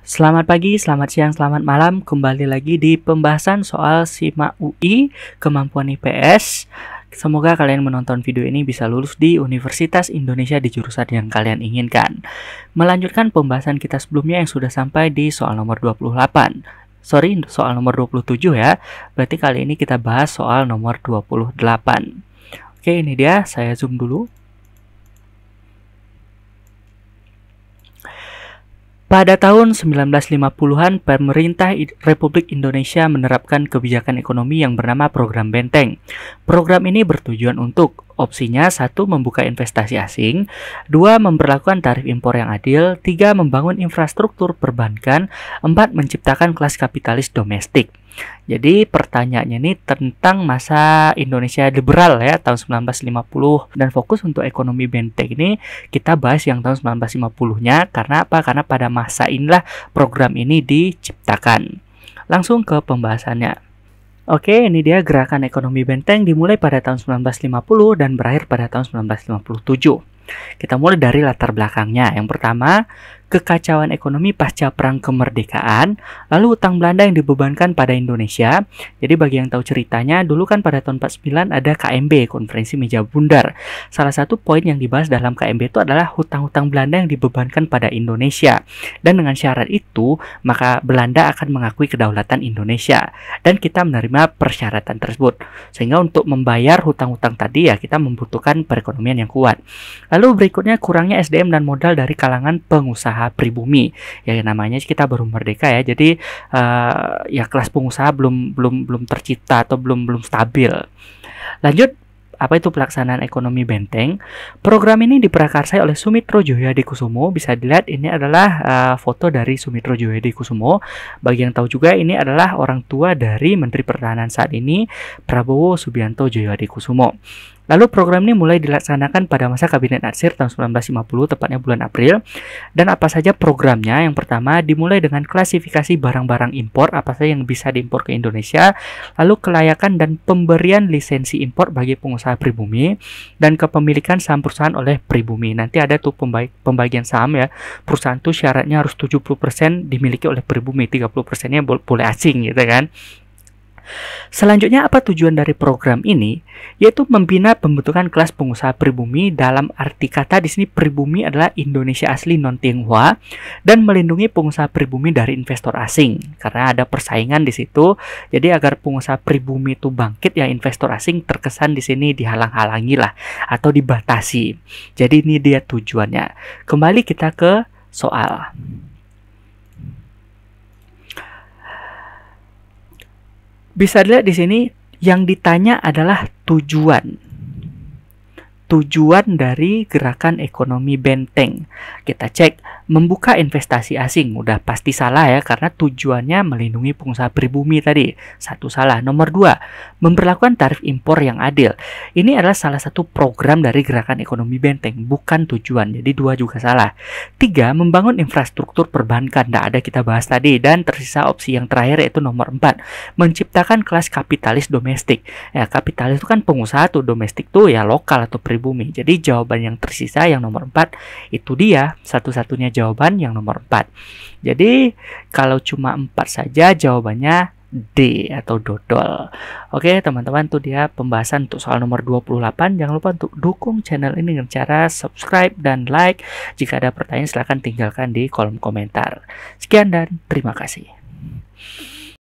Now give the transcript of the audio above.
Selamat pagi, selamat siang, selamat malam. Kembali lagi di pembahasan soal SIMAK UI, kemampuan IPS. Semoga kalian menonton video ini bisa lulus di Universitas Indonesia di jurusan yang kalian inginkan. Melanjutkan pembahasan kita sebelumnya yang sudah sampai di soal nomor 28. Soal nomor 27 ya. Berarti kali ini kita bahas soal nomor 28. Oke, ini dia. Saya zoom dulu. Pada tahun 1950-an, pemerintah Republik Indonesia menerapkan kebijakan ekonomi yang bernama Program Benteng. Program ini bertujuan untuk opsinya 1. Membuka investasi asing, 2. Memperlakukan tarif impor yang adil, 3. Membangun infrastruktur perbankan, 4. Menciptakan kelas kapitalis domestik. Jadi pertanyaannya ini tentang masa Indonesia liberal ya tahun 1950, dan fokus untuk ekonomi benteng ini kita bahas yang tahun 1950-nya karena apa? Karena pada masa inilah program ini diciptakan. Langsung ke pembahasannya. Oke, ini dia gerakan ekonomi benteng dimulai pada tahun 1950 dan berakhir pada tahun 1957. Kita mulai dari latar belakangnya. Yang pertama, kekacauan ekonomi pasca Perang Kemerdekaan, lalu utang Belanda yang dibebankan pada Indonesia. Jadi bagi yang tahu ceritanya, dulu kan pada tahun 49 ada KMB, Konferensi Meja Bundar. Salah satu poin yang dibahas dalam KMB itu adalah hutang-hutang Belanda yang dibebankan pada Indonesia. Dan dengan syarat itu, maka Belanda akan mengakui kedaulatan Indonesia. Dan kita menerima persyaratan tersebut. Sehingga untuk membayar hutang-hutang tadi ya kita membutuhkan perekonomian yang kuat. Lalu berikutnya kurangnya SDM dan modal dari kalangan pengusaha pribumi. Ya namanya kita baru merdeka ya. Jadi ya kelas pengusaha belum tercipta atau belum stabil. Lanjut, apa itu pelaksanaan ekonomi benteng? Program ini diprakarsai oleh Sumitro Djoyohadikusumo. Bisa dilihat ini adalah foto dari Sumitro Djoyohadikusumo. Bagi yang tahu juga ini adalah orang tua dari Menteri Pertahanan saat ini, Prabowo Subianto Djoyohadikusumo. Lalu program ini mulai dilaksanakan pada masa Kabinet Natsir tahun 1950, tepatnya bulan April. Dan apa saja programnya? Yang pertama, dimulai dengan klasifikasi barang-barang impor, apa saja yang bisa diimpor ke Indonesia, lalu kelayakan dan pemberian lisensi impor bagi pengusaha pribumi, dan kepemilikan saham perusahaan oleh pribumi. Nanti ada tuh pembagian saham ya. Perusahaan tuh syaratnya harus 70% dimiliki oleh pribumi, 30%-nya boleh asing gitu kan. Selanjutnya, apa tujuan dari program ini? Yaitu membina pembentukan kelas pengusaha pribumi. Dalam arti kata di sini pribumi adalah Indonesia asli non Tionghoa, dan melindungi pengusaha pribumi dari investor asing karena ada persaingan di situ. Jadi agar pengusaha pribumi itu bangkit ya, investor asing terkesan di sini dihalang-halangi lah atau dibatasi. Jadi ini dia tujuannya. Kembali kita ke soal. Bisa dilihat di sini yang ditanya adalah tujuan dari gerakan ekonomi benteng. Kita cek, membuka investasi asing. Udah pasti salah ya, karena tujuannya melindungi pengusaha pribumi tadi. Satu salah. Nomor 2, memperlakukan tarif impor yang adil. Ini adalah salah satu program dari gerakan ekonomi benteng, bukan tujuan. Jadi 2 juga salah. 3, membangun infrastruktur perbankan. Tidak ada kita bahas tadi. Dan tersisa opsi yang terakhir yaitu nomor 4, menciptakan kelas kapitalis domestik. Ya, kapitalis itu kan pengusaha tuh, domestik tuh ya lokal atau pribumi. Jadi jawaban yang tersisa yang nomor 4 itu dia, satu-satunya jawaban yang nomor 4. Jadi kalau cuma 4 saja jawabannya D atau dodol. Oke teman-teman, tuh dia pembahasan untuk soal nomor 28. Jangan lupa untuk dukung channel ini dengan cara subscribe dan like. Jika ada pertanyaan silahkan tinggalkan di kolom komentar. Sekian dan terima kasih.